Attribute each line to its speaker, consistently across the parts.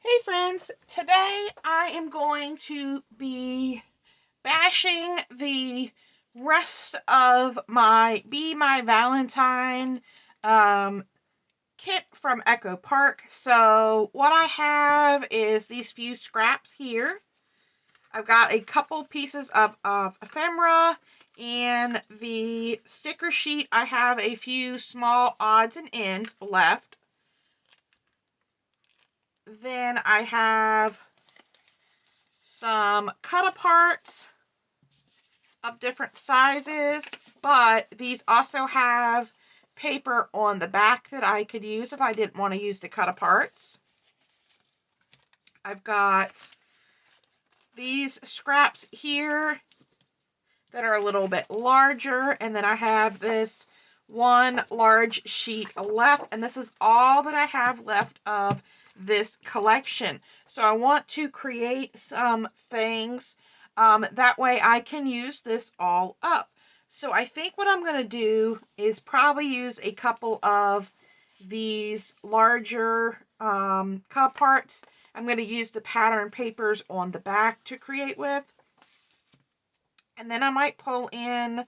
Speaker 1: Hey friends, today I am going to be bashing the rest of my Be My Valentine kit from Echo Park. So what I have is these few scraps here. I've got a couple pieces of ephemera and the sticker sheet. I have a few small odds and ends left. Then I have some cut aparts of different sizes, but these also have paper on the back that I could use if I didn't want to use the cut aparts. I've got these scraps here that are a little bit larger, and then I have this one large sheet left, and this is all that I have left of this collection. So I want to create some things that way I can use this all up. So I think what I'm going to do is probably use a couple of these larger cut parts. I'm going to use the pattern papers on the back to create with. And then I might pull in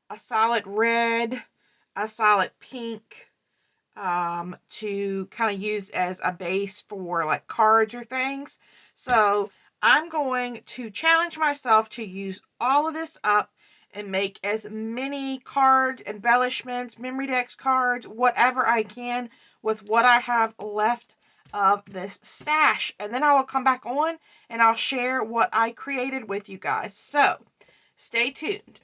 Speaker 1: a solid red, a solid pink, to kind of use as a base for like cards or things. So I'm going to challenge myself to use all of this up and make as many card embellishments, memory decks cards, whatever I can with what I have left of this stash. And then I will come back on and I'll share what I created with you guys. So stay tuned.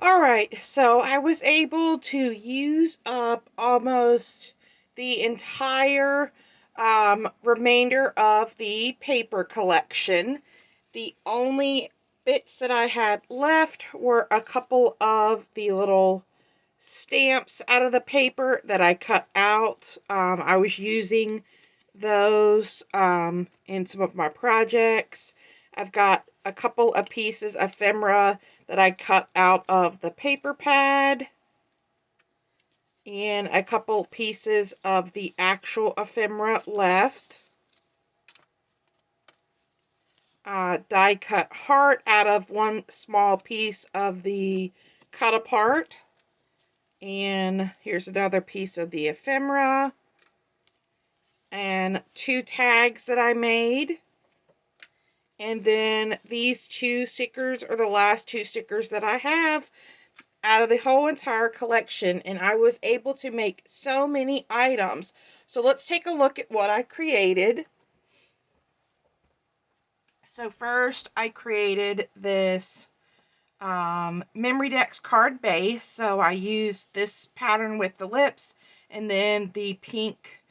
Speaker 1: Alright, so I was able to use up almost the entire remainder of the paper collection. The only bits that I had left were a couple of the little stamps out of the paper that I cut out. I was using those in some of my projects. I've got a couple of pieces of ephemera that I cut out of the paper pad, and a couple pieces of the actual ephemera left. Die cut heart out of one small piece of the cut apart. And here's another piece of the ephemera. And two tags that I made. And then these two stickers are the last two stickers that I have out of the whole entire collection. And I was able to make so many items. So let's take a look at what I created. So first I created this memory decks card base. So I used this pattern with the lips and then the pink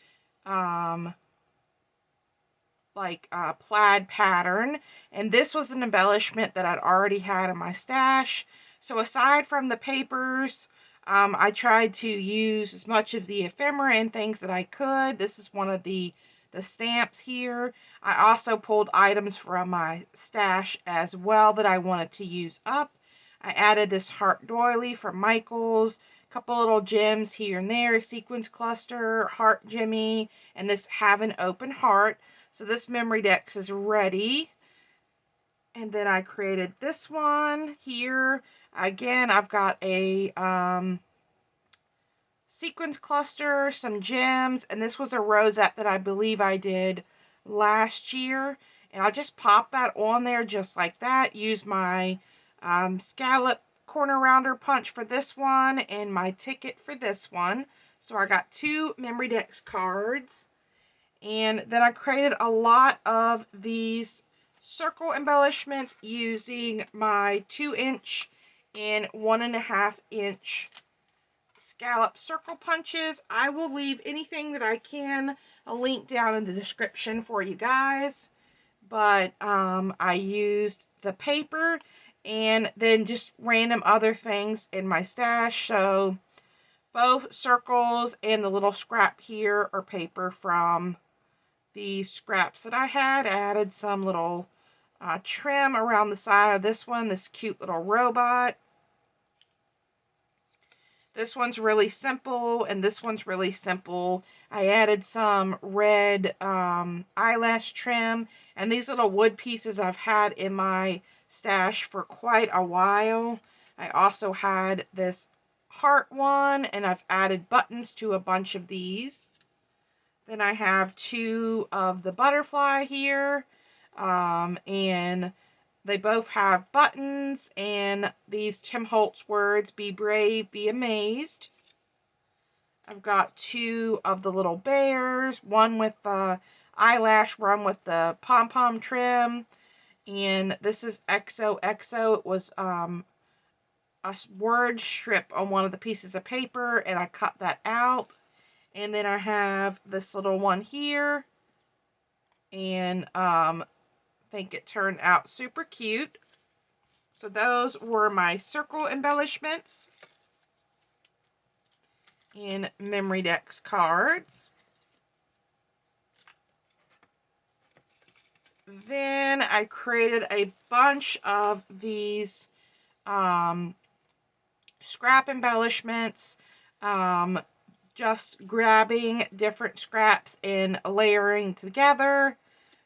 Speaker 1: plaid pattern, and this was an embellishment that I'd already had in my stash. So aside from the papers, I tried to use as much of the ephemera and things that I could. This is one of the stamps here. I also pulled items from my stash as well that I wanted to use up. I added this heart doily from Michaels, a couple little gems here and there, sequins cluster, heart jimmy, and this have an open heart. So this memory deck is ready. And then I created this one here. Again, I've got a sequins cluster, some gems, and this was a rosette that I believe I did last year. And I'll just pop that on there just like that. Use my scallop corner rounder punch for this one and my ticket for this one. So I got two memory decks cards. And then I created a lot of these circle embellishments using my 2-inch and 1.5-inch scallop circle punches. I will leave anything that I can a link down in the description for you guys. But I used the paper and then just random other things in my stash. So both circles and the little scrap here are paper from the scraps that I had. I added some little trim around the side of this one, this cute little robot. This one's really simple, and this one's really simple. I added some red eyelash trim, and these little wood pieces I've had in my stash for quite a while. I also had this heart one, and I've added buttons to a bunch of these. Then I have two of the butterfly here, and they both have buttons and these Tim Holtz words, be brave, be amazed. I've got two of the little bears, one with the eyelash, one with the pom-pom trim. And this is XOXO. It was a word strip on one of the pieces of paper, and I cut that out. And then I have this little one here, and I think it turned out super cute. So those were my circle embellishments in Memory Dex cards. Then I created a bunch of these scrap embellishments, just grabbing different scraps and layering together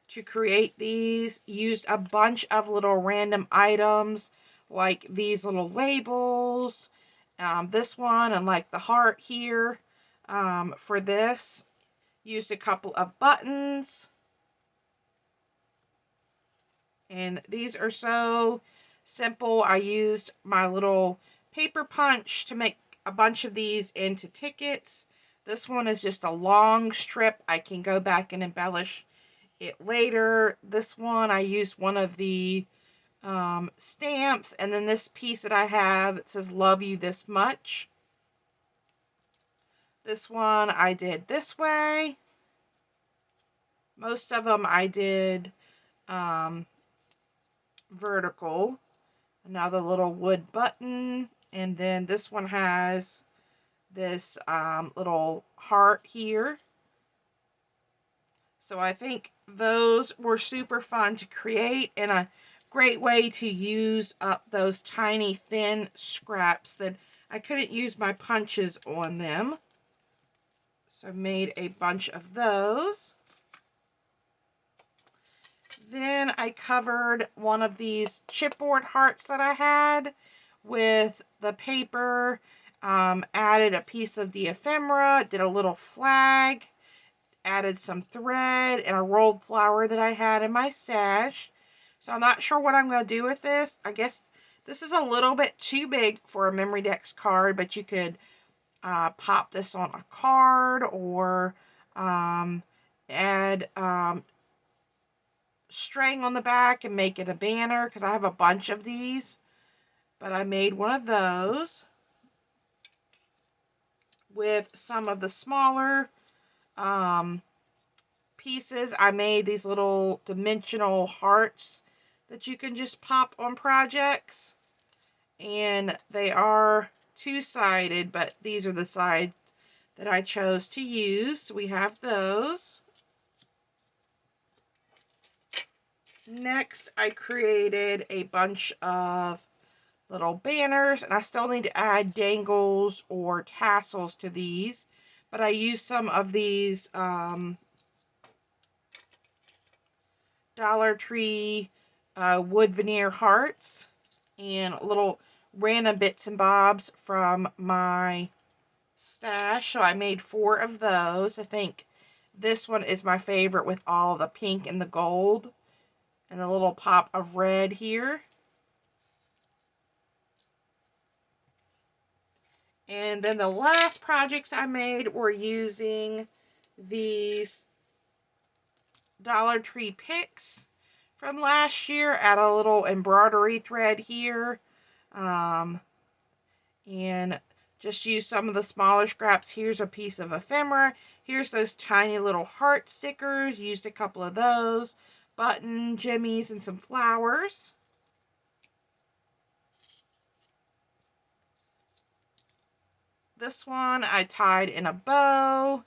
Speaker 1: to create these. Used a bunch of little random items like these little labels, this one, and like the heart here. For this, used a couple of buttons, and these are so simple. I used my little paper punch to make a bunch of these into tickets. This one is just a long strip. I can go back and embellish it later. This one, I used one of the stamps, and then this piece that I have, it says love you this much. This one I did this way. Most of them I did vertical. Another little wood button, and then this one has this little heart here. So I think those were super fun to create, and a great way to use up those tiny thin scraps that I couldn't use my punches on them. So I made a bunch of those. Then I covered one of these chipboard hearts that I had with the paper, added a piece of the ephemera, did a little flag, added some thread and a rolled flower that I had in my stash. So I'm not sure what I'm going to do with this. I guess this is a little bit too big for a Memory Dex card, but you could pop this on a card, or add string on the back and make it a banner, because I have a bunch of these. But I made one of those with some of the smaller pieces. I made these little dimensional hearts that you can just pop on projects, and they are two-sided, but these are the sides that I chose to use. So we have those. Next, I created a bunch of little banners, and I still need to add dangles or tassels to these, but I used some of these Dollar Tree wood veneer hearts and little random bits and bobs from my stash. So I made 4 of those. I think this one is my favorite with all the pink and the gold and a little pop of red here. And then the last projects I made were using these Dollar Tree picks from last year. Add a little embroidery thread here, and just use some of the smaller scraps. Here's a piece of ephemera. Here's those tiny little heart stickers. Used a couple of those. Button, jimmies, and some flowers. This one I tied in a bow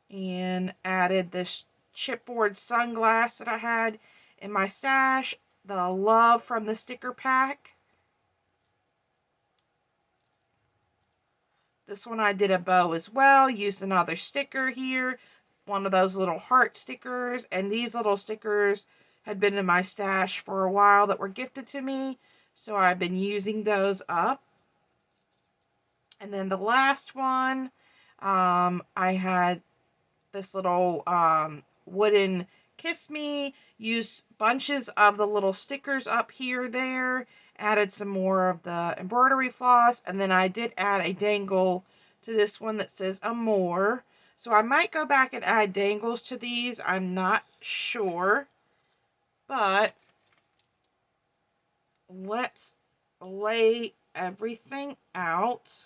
Speaker 1: and added this chipboard sunglass that I had in my stash. The love from the sticker pack. This one I did a bow as well. Used another sticker here, one of those little heart stickers, and these little stickers had been in my stash for a while that were gifted to me, so I've been using those up. And then the last one, I had this little wooden kiss me, used bunches of the little stickers up here, there, added some more of the embroidery floss, and then I did add a dangle to this one that says Amore. So I might go back and add dangles to these, I'm not sure, but let's lay everything out.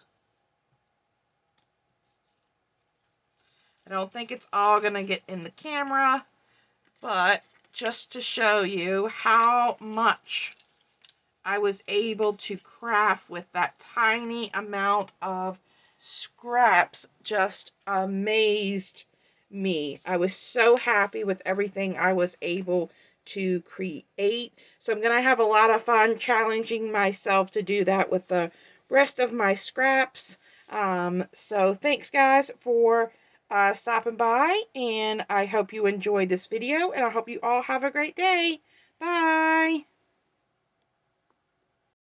Speaker 1: I don't think it's all going to get in the camera, but just to show you how much I was able to craft with that tiny amount of scraps just amazed me. I was so happy with everything I was able to create. So I'm going to have a lot of fun challenging myself to do that with the rest of my scraps. So thanks guys for stopping by, and I hope you enjoyed this video, and I hope you all have a great day. Bye!